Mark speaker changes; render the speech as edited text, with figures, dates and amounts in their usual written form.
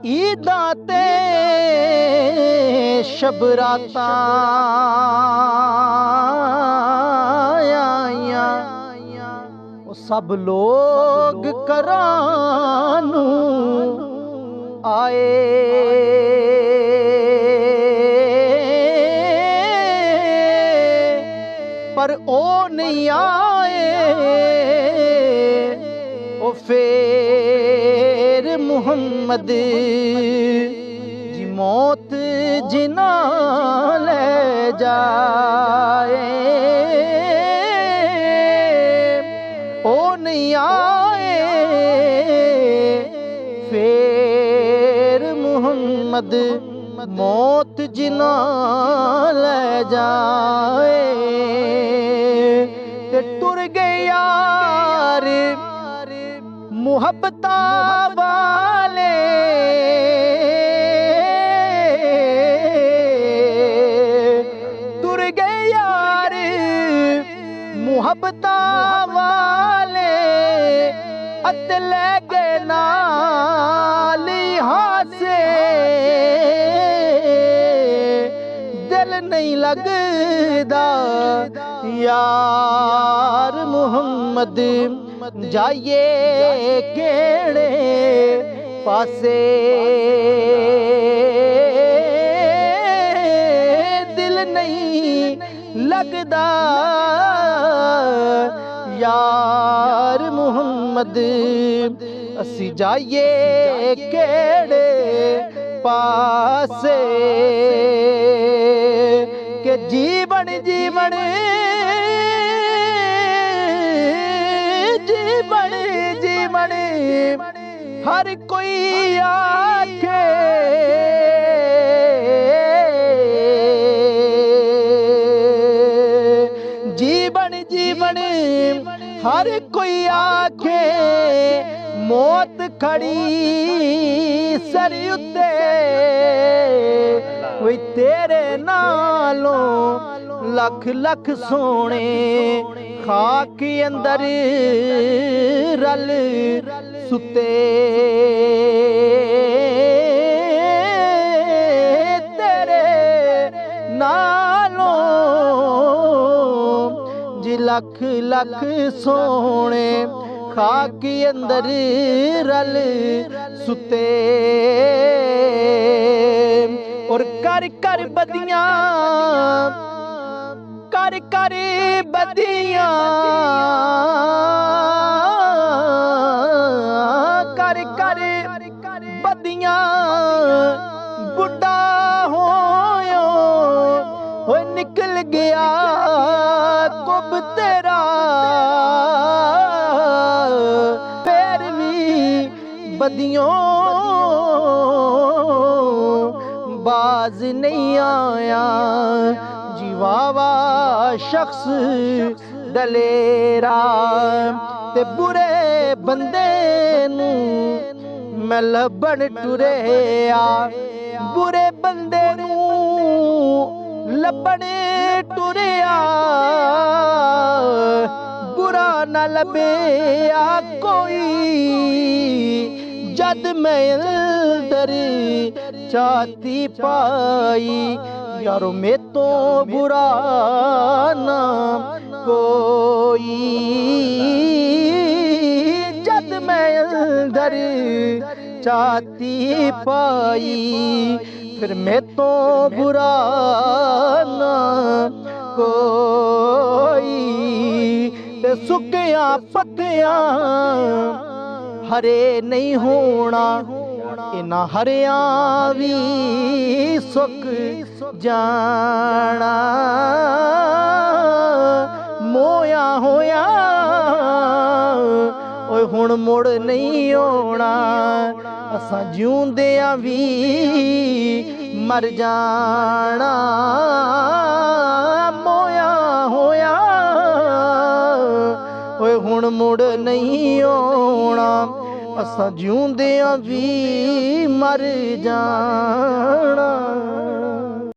Speaker 1: ईदां ते शब रातां आईयां, सब लोग घरां नूं आए, पर ओ नहीं आए। ओ फेर मुहम्मद जी मौत जिना ले जाए, ओ नहीं आए। फेर मुहम्मद मौत जिना ले जाए, ते टुर गए यार मुहब्बतां वाले, टुर गए यार मुहब्बतां वाले, अत ले गए नाल हासे। दिल नहीं लगदा यार मुहम्मद जाइए केड़े पासे, दिल नहीं लगदा यार मुहम्मद असी जाइए केड़े पासे। के जीवन जीवन जीवन जीवन हर कोई आखे, जीवन जीवन हर कोई आखे, मौत खड़ी सर उत्ते, वे तेरे नालों लख लख सोने खाक अंदर रल सुते। तेरे नालों जी लख लख सोने खाक अंदर रल सुते। और कर कर बदियां कर कर बदियां, कर कर बदियां बुढ़ा होयो, हो निकल गया कुब तेरा, फिर भी बदियों बाज नहीं आया। जीवावा शख्स दलेरा, ते बुरे बंदे नू मैं लभण टुरिया, बुरे बंदे नू लभण टुरिया, बुरा न लभया कोई। जद मैं अंदर छाती पाई, यारो मैं तो बुरा ना कोई। जद मैं अंदर छाती पाई, फिर मैं तो बुरा ना कोई। ते सुकिया पत्तियां हरे नहीं होना, इना हरियां भी सुक जाना। मोया होया ओए हुण मुड़ नहीं आना, असां जिउंदियां भी मर जाना। मोया होया ओए हुण मुड़ नहीं आना, असां जिउंदियां भी मर जाना।